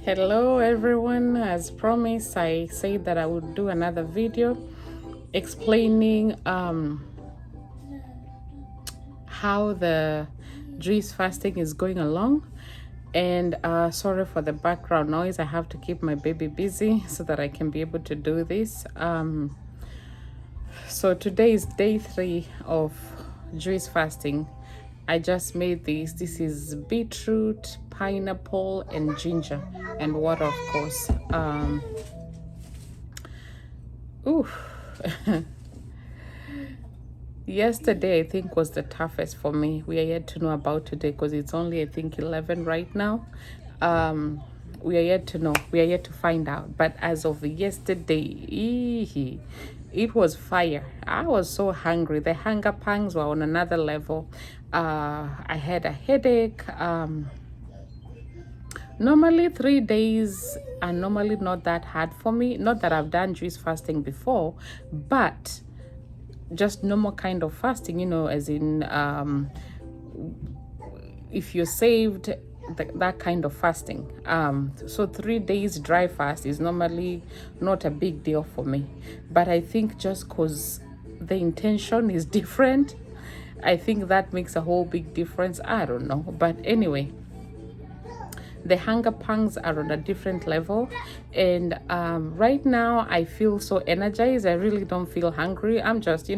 Hello everyone. As promised, I said that I would do another video explaining how the juice fasting is going along. And sorry for the background noise. I have to keep my baby busy so that I can be able to do this. So today is day 3 of juice fasting. I just made this. This is beetroot, pineapple, and ginger, and water, of course. Ooh. Yesterday, I think, was the toughest for me. We are yet to know about today because it's only, I think, 11 right now. We are yet to know. We are yet to find out. But as of yesterday, it was fire. I was so hungry. The hunger pangs were on another level. I had a headache. Normally 3 days are normally not that hard for me. Not that I've done juice fasting before, but just normal kind of fasting, as in if you're saved, that kind of fasting. So 3 days dry fast is normally not a big deal for me. But I think just because the intention is different, I think that makes a whole big difference. I don't know. But anyway, the hunger pangs are on a different level, and right now I feel so energized. I really don't feel hungry. I'm just,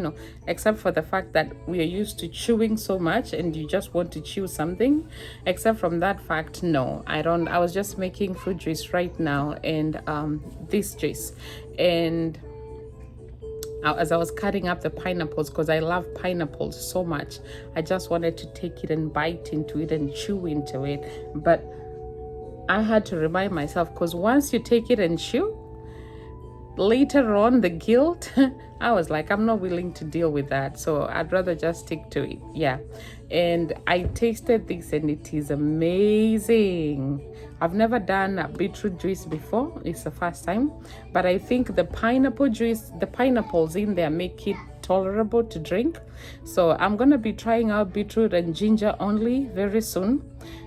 except for the fact that we are used to chewing so much and you just want to chew something. Except from that fact, no, I don't. I was just making fruit juice right now, and this juice, and as I was cutting up the pineapples, because I love pineapples so much, I just wanted to take it and bite into it and chew into it. But I had to remind myself, because once you take it and chew, later on the guilt, I was like, I'm not willing to deal with that. So I'd rather just stick to it. Yeah. And I tasted this and it is amazing. I've never done a beetroot juice before. It's the first time. But I think the pineapple juice, the pineapples in there make it tolerable to drink. So I'm going to be trying out beetroot and ginger only very soon.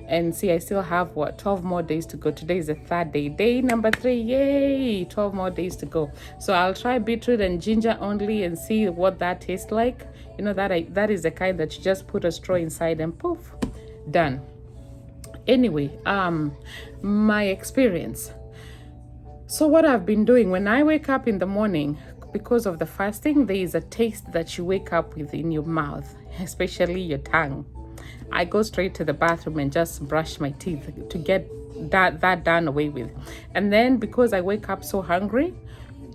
And see, I still have 12 more days to go. Today is the 3rd day, day number 3. Yay, 12 more days to go. So I'll try beetroot and ginger only and see what that tastes like. That is the kind that you just put a straw inside and poof, done. Anyway, my experience. So what I've been doing when I wake up in the morning, because of the fasting, there is a taste that you wake up with in your mouth, especially your tongue. I go straight to the bathroom and just brush my teeth to get that done away with. And then because I wake up so hungry,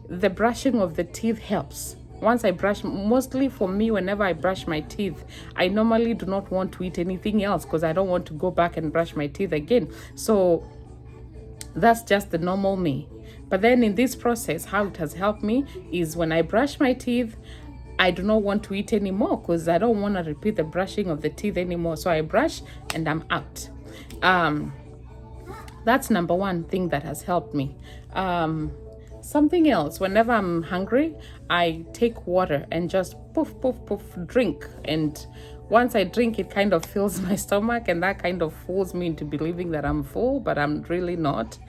the brushing of the teeth helps. Once I brush, mostly for me, whenever I brush my teeth, I normally do not want to eat anything else because I don't want to go back and brush my teeth again. So that's just the normal me. But then in this process, how it has helped me is when I brush my teeth, I do not want to eat anymore because I don't want to repeat the brushing of the teeth anymore. So I brush and I'm out. That's number one thing that has helped me. Something else, whenever I'm hungry, I take water and just poof, poof, poof, drink. And once I drink, it kind of fills my stomach, and that kind of fools me into believing that I'm full, but I'm really not.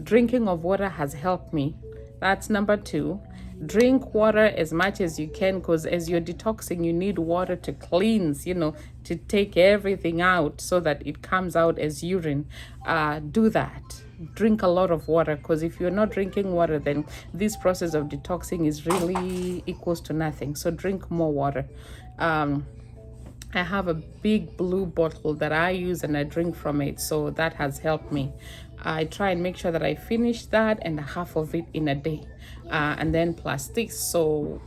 Drinking of water has helped me. That's number 2. Drink water as much as you can, because as you're detoxing, you need water to cleanse, to take everything out so that it comes out as urine. Do that. Drink a lot of water, because if you're not drinking water, then this process of detoxing is really equals to nothing. So drink more water. I have a big blue bottle that I use and I drink from it, so that has helped me. I try and make sure that I finish that and half of it in a day, and then plus this. So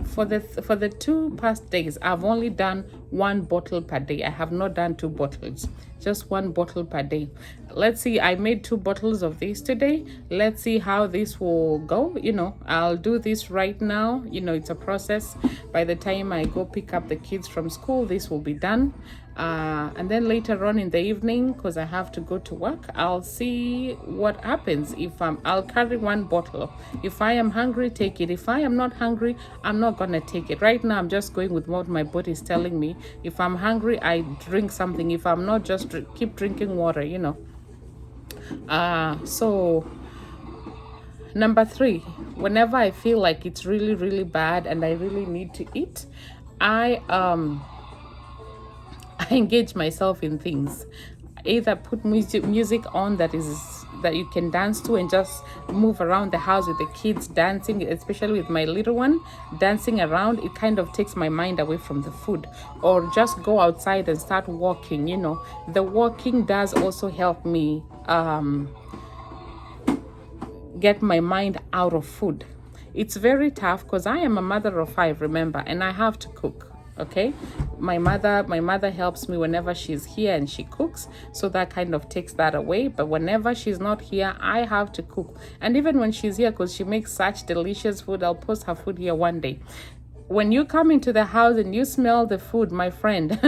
for the 2 past days, I've only done 1 bottle per day. I have not done 2 bottles, just 1 bottle per day. Let's see, I made 2 bottles of this today. Let's see how this will go. I'll do this right now. It's a process. By the time I go pick up the kids from school, this will be done. And then later on in the evening, because I have to go to work, I'll see what happens. I'll carry 1 bottle. If I am hungry, take it. If I am not hungry, I'm not gonna take it. Right now, I'm just going with what my body is telling me. If I'm hungry, I drink something. If I'm not, just keep drinking water. So number 3, whenever I feel like it's really, really bad and I really need to eat, I I engage myself in things. Either put music on that you can dance to and just move around the house with the kids dancing, especially with my little one dancing around. It kind of takes my mind away from the food. Or just go outside and start walking. The walking does also help me get my mind out of food. It's very tough because I am a mother of 5, remember, and I have to cook. Okay, my mother helps me whenever she's here and she cooks, so that kind of takes that away. But whenever she's not here, I have to cook. And even when she's here, because she makes such delicious food, I'll post her food here one day. When you come into the house and you smell the food, my friend,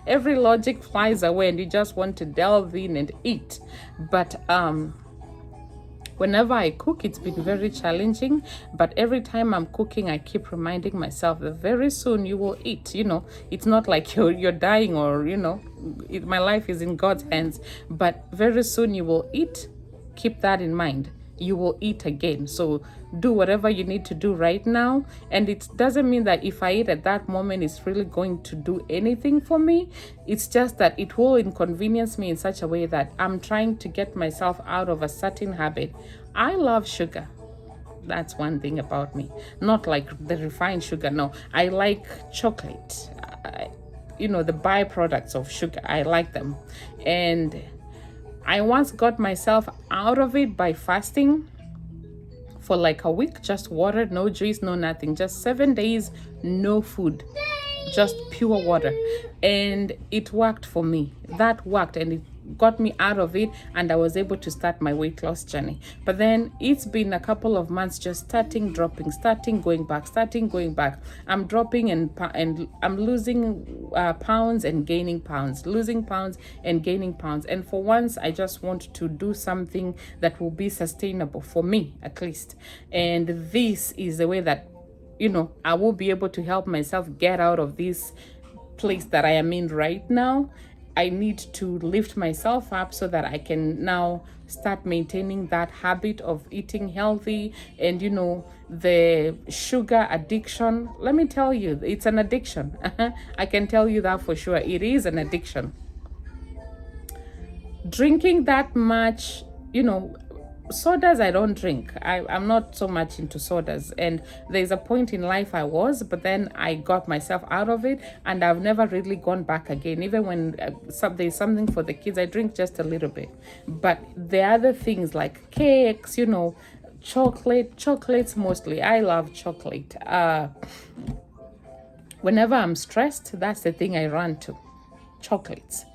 every logic flies away and you just want to delve in and eat. But whenever I cook, it's been very challenging, but every time I'm cooking, I keep reminding myself that very soon you will eat. It's not like you're dying, or my life is in God's hands, but very soon you will eat. Keep that in mind. You will eat again. So do whatever you need to do right now. And it doesn't mean that if I eat at that moment, it's really going to do anything for me. It's just that it will inconvenience me in such a way that I'm trying to get myself out of a certain habit. I love sugar. That's one thing about me. Not like the refined sugar. No, I like chocolate. The byproducts of sugar. I like them. And I once got myself out of it by fasting for like a week, just water, no juice, no nothing, just 7 days, no food, just pure water. And it worked for me. That worked, and it got me out of it, and I was able to start my weight loss journey. But then it's been a couple of months just starting, dropping, starting, going back, starting, going back. I'm dropping and I'm losing pounds and gaining pounds, losing pounds and gaining pounds. And for once, I just want to do something that will be sustainable for me, at least. And this is the way that I will be able to help myself get out of this place that I am in right now. I need to lift myself up so that I can now start maintaining that habit of eating healthy. And the sugar addiction, let me tell you, it's an addiction. I can tell you that for sure. It is an addiction. Drinking that much, sodas I don't drink. I'm not so much into sodas, and there's a point in life I was, but then I got myself out of it, and I've never really gone back again. Even when there's something for the kids, I drink just a little bit. But the other things like cakes, chocolates mostly. I love chocolate. Whenever I'm stressed, that's the thing I run to, chocolates.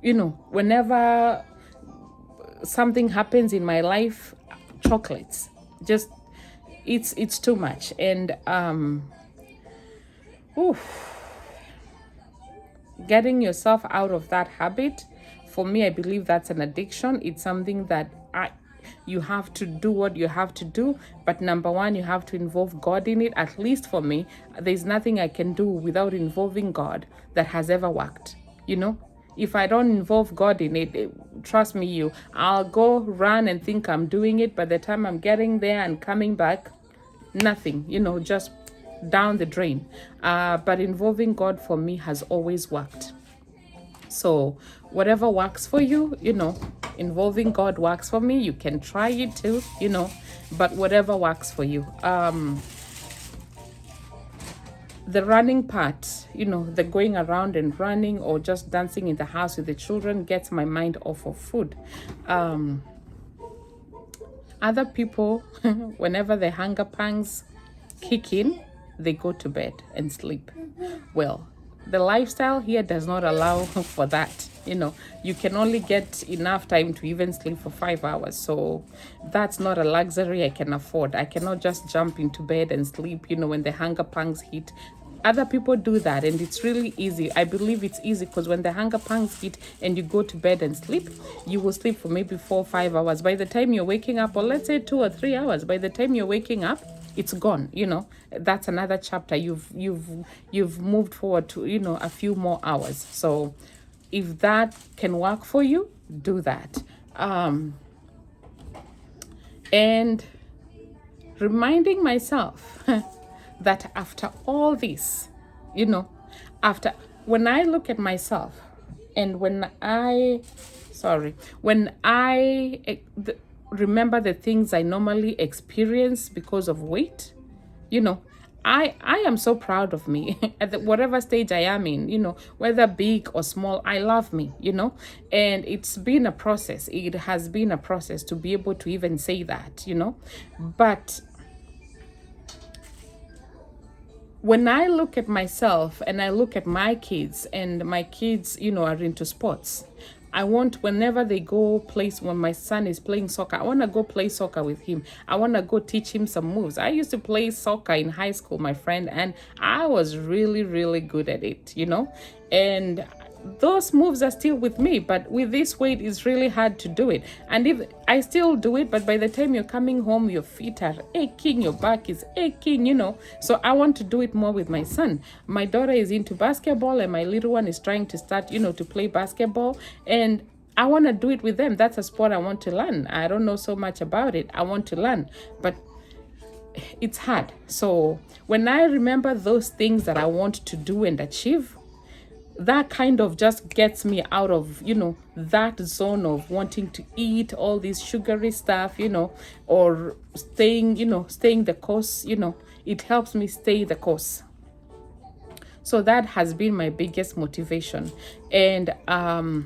Whenever something happens in my life, chocolates, just it's too much. And getting yourself out of that habit, for me, I believe that's an addiction. It's something that you have to do what you have to do, but number one, you have to involve God in it. At least for me, there's nothing I can do without involving God that has ever worked. If I don't involve God in it, trust me, I'll go run and think I'm doing it. By the time I'm getting there and coming back, nothing, just down the drain. But involving God for me has always worked. So whatever works for you, involving God works for me. You can try it too, but whatever works for you. The running part, the going around and running or just dancing in the house with the children gets my mind off of food. Other people, whenever the hunger pangs kick in, they go to bed and sleep. Well, the lifestyle here does not allow for that. You can only get enough time to even sleep for 5 hours. So that's not a luxury I can afford. I cannot just jump into bed and sleep, when the hunger pangs hit. Other people do that, and it's really easy. I believe it's easy because when the hunger pangs hit and you go to bed and sleep, you will sleep for maybe 4 or 5 hours. By the time you're waking up, or let's say 2 or 3 hours, by the time you're waking up, it's gone. That's another chapter. You've moved forward to a few more hours. So if that can work for you, do that. And reminding myself that after all this, you know, after when I look at myself and when I remember the things I normally experience because of weight, you know, I am so proud of me at whatever stage I am in, you know, whether big or small. I love me, you know, and it's been a process. It has been a process to be able to even say that, you know. But when I look at myself and I look at my kids, and my kids, you know, are into sports, I want, whenever they go place, when my son is playing soccer, I want to go play soccer with him. I want to go teach him some moves. I used to play soccer in high school, my friend, and I was really, really good at it, you know. And those moves are still with me, but with this weight it's really hard to do it. And if I still do it, but by the time you're coming home, your feet are aching, your back is aching, you know. So I want to do it more with my son. My daughter is into basketball, and my little one is trying to start, you know, to play basketball, and I want to do it with them. That's a sport I want to learn. I don't know so much about it. I want to learn, but it's hard. So when I remember those things that I want to do and achieve, that kind of just gets me out of, you know, that zone of wanting to eat all this sugary stuff, you know, or staying the course, you know. It helps me stay the course. So that has been my biggest motivation. And I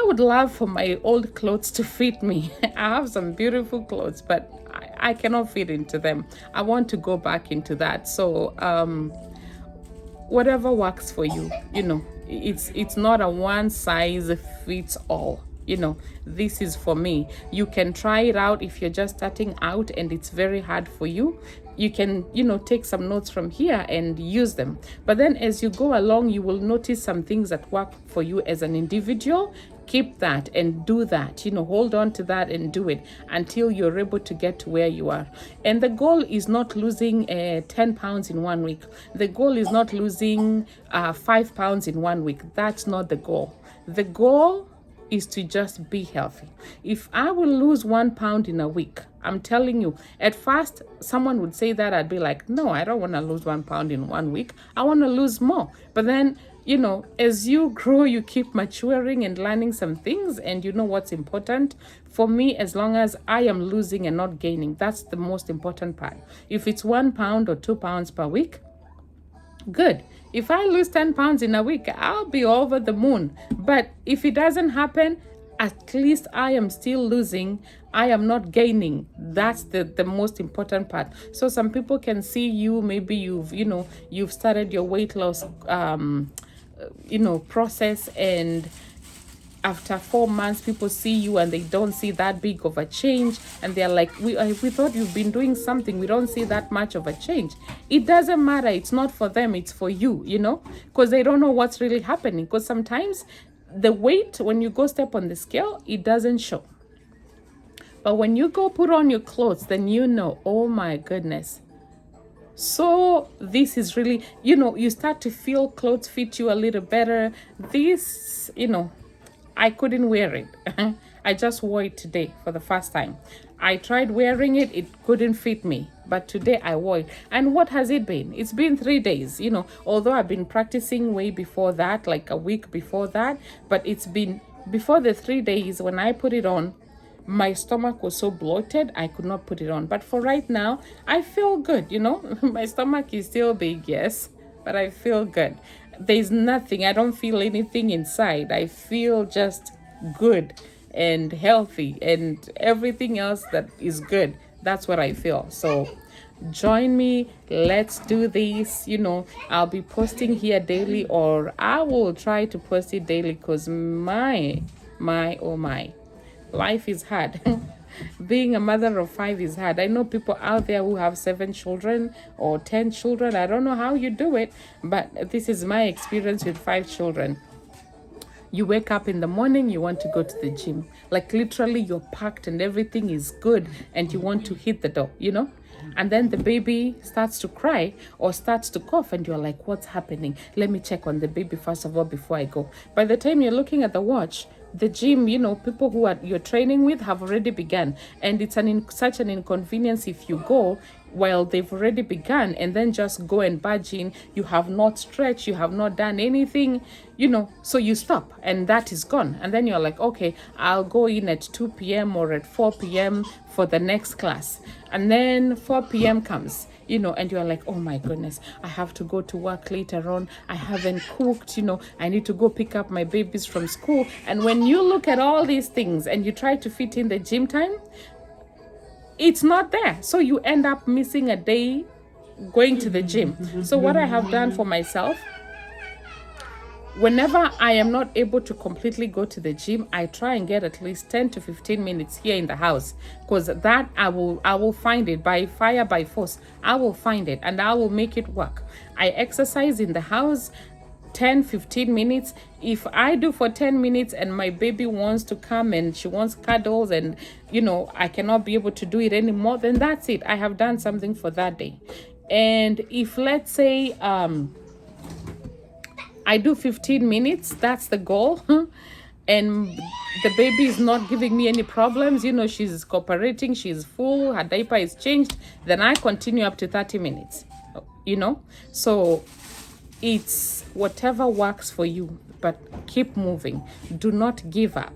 would love for my old clothes to fit me. I have some beautiful clothes, but I cannot fit into them. I want to go back into that. So whatever works for you, you know, it's not a one size fits all, you know. This is for me. You can try it out. If you're just starting out and it's very hard for you, you can, you know, take some notes from here and use them. But then as you go along, you will notice some things that work for you as an individual. Keep that and do that, you know, hold on to that and do it until you're able to get to where you are. And the goal is not losing 10 pounds in 1 week. The goal is not losing 5 pounds in 1 week. That's not the goal. The goal is to just be healthy. If I will lose 1 pound in a week, I'm telling you, at first someone would say that, I'd be like, no, I don't want to lose 1 pound in 1 week. I want to lose more. But then, you know, as you grow, you keep maturing and learning some things, and you know what's important. For me, as long as I am losing and not gaining, that's the most important part. If it's 1 pound or 2 pounds per week, good. If I lose 10 pounds in a week, I'll be over the moon. But if it doesn't happen, at least I am still losing. I am not gaining. That's the most important part. So some people can see you, maybe you've started your weight loss process, and after 4 months people see you and they don't see that big of a change, and they're like, we thought you've been doing something, we don't see that much of a change. It doesn't matter. It's not for them, it's for you, you know, because they don't know what's really happening. Because sometimes the weight, when you go step on the scale, it doesn't show. But when you go put on your clothes, then you know, oh my goodness. So this is really, you know, you start to feel clothes fit you a little better. This, you know, I couldn't wear it. I just wore it today for the first time. I tried wearing it, it couldn't fit me. But today I wore it. And what has it been? It's been 3 days, you know, although I've been practicing way before that, like a week before that. But it's been before the 3 days. When I put it on, my stomach was so bloated, I could not put it on. But for right now, I feel good, you know. My stomach is still big, yes, but I feel good. There's nothing, I don't feel anything inside. I feel just good and healthy and everything else that is good. That's what I feel. So join me, let's do this. You know, I'll be posting here daily, or I will try to post it daily, because my oh my, life is hard. Being a mother of 5 is hard. I know people out there who have 7 children or 10 children. I don't know how you do it, but this is my experience with 5 children. You wake up in the morning, you want to go to the gym. Like literally you're packed and everything is good and you want to hit the door, you know? And then the baby starts to cry or starts to cough and you're like, what's happening? Let me check on the baby first of all before I go. By the time you're looking at the watch, the gym, you know, people who are you're training with have already begun, and it's such an inconvenience if you go while they've already begun and then just go and barge in. You have not stretched, you have not done anything, you know, so you stop and that is gone. And then you're like, okay, I'll go in at 2 p.m. or at 4 p.m. for the next class. And then 4 p.m. comes, you know, and you're like, oh my goodness, I have to go to work later on. I haven't cooked, you know, I need to go pick up my babies from school. And when you look at all these things and you try to fit in the gym time, it's not there. So you end up missing a day going to the gym. So what I have done for myself, whenever I am not able to completely go to the gym, I try and get at least 10 to 15 minutes here in the house, because that I will find it by fire, by force. I will find it and I will make it work. I exercise in the house 10-15 minutes. If I do for 10 minutes and my baby wants to come and she wants cuddles and, you know, I cannot be able to do it anymore, then that's it. I have done something for that day. And if, let's say, I do 15 minutes, that's the goal, and the baby is not giving me any problems, you know, she's cooperating, she's full, her diaper is changed, then I continue up to 30 minutes, you know. So it's whatever works for you, but keep moving. Do not give up.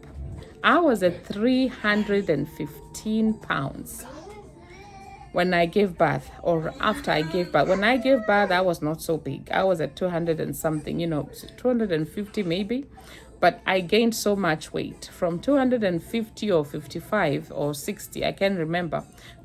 I was at 315 pounds when I gave birth, or after I gave birth. When I gave birth, I was not so big. I was at 200 and something, you know, 250 maybe. But I gained so much weight from 250 or 55 or 60, I can't remember,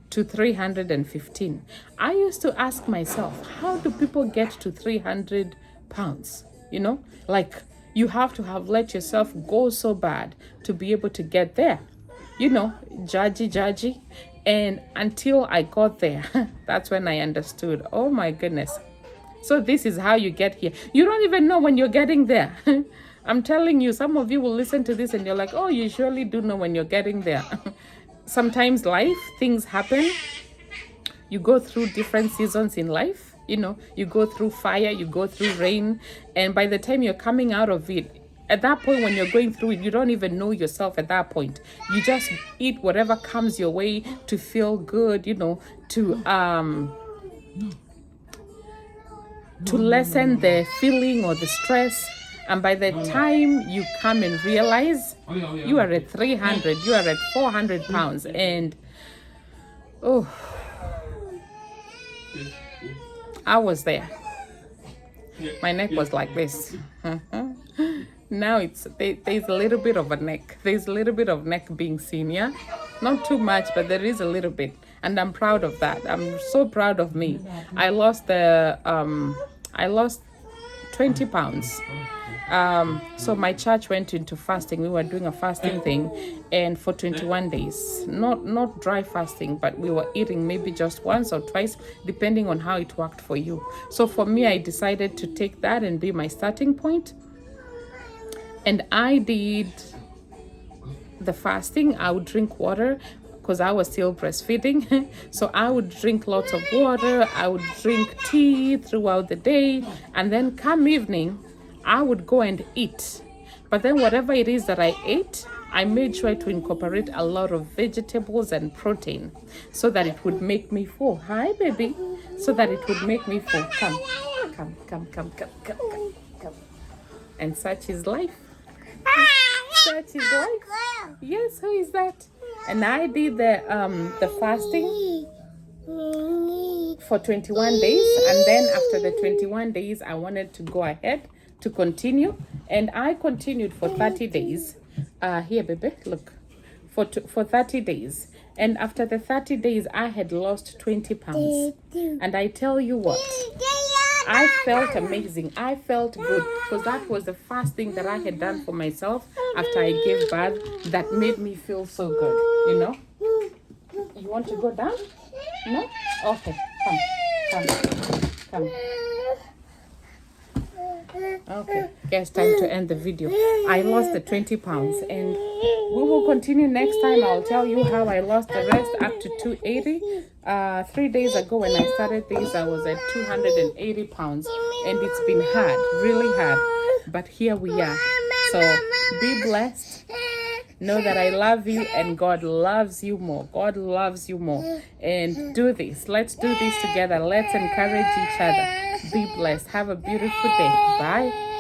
to 315. I used to ask myself, how do people get to 300 pounds? You know, like, you have to have let yourself go so bad to be able to get there, you know, judgy. And until I got there, that's when I understood, oh my goodness. So this is how you get here. You don't even know when you're getting there. I'm telling you, some of you will listen to this and you're like, oh, you surely do know when you're getting there. Sometimes life, things happen. You go through different seasons in life. You know, you go through fire, you go through rain. And by the time you're coming out of it, at that point when you're going through it, you don't even know yourself at that point. You just eat whatever comes your way to feel good, you know, to lessen the feeling or the stress. And by the time you come and realize you are at 300, you are at 400 pounds, and oh, I was there. My neck was like this. Now there's a little bit of a neck. There's a little bit of neck being seen, yeah? Not too much, but there is a little bit. And I'm proud of that. I'm so proud of me. I lost 20 pounds. So my church went into fasting. We were doing a fasting thing, and for 21 days, not dry fasting, but we were eating maybe just once or twice, depending on how it worked for you. So for me, I decided to take that and be my starting point. And I did the fasting. I would drink water because I was still breastfeeding. So I would drink lots of water. I would drink tea throughout the day. And then come evening, I would go and eat. But then whatever it is that I ate, I made sure to incorporate a lot of vegetables and protein so that it would make me full. Hi, baby. So that it would make me full. Come. And such is life. Such is life. Yes, who is that? And I did the fasting for 21 days. And then after the 21 days, I wanted to go ahead to continue. And I continued for 30 days. Here, baby, look. For 30 days. And after the 30 days, I had lost 20 pounds. And I tell you what, I felt amazing. I felt good because that was the first thing that I had done for myself after I gave birth that made me feel so good, you know. You want to go down? No? Okay, come. Okay, guys, time to end the video. I lost the 20 pounds and we will continue next time. I'll tell you how I lost the rest up to 280. 3 days ago when I started this, I was at 280 pounds and it's been hard, really hard. But here we are. So be blessed. Know that I love you and God loves you more. God loves you more. And do this. Let's do this together. Let's encourage each other. Be blessed. Have a beautiful day. Bye.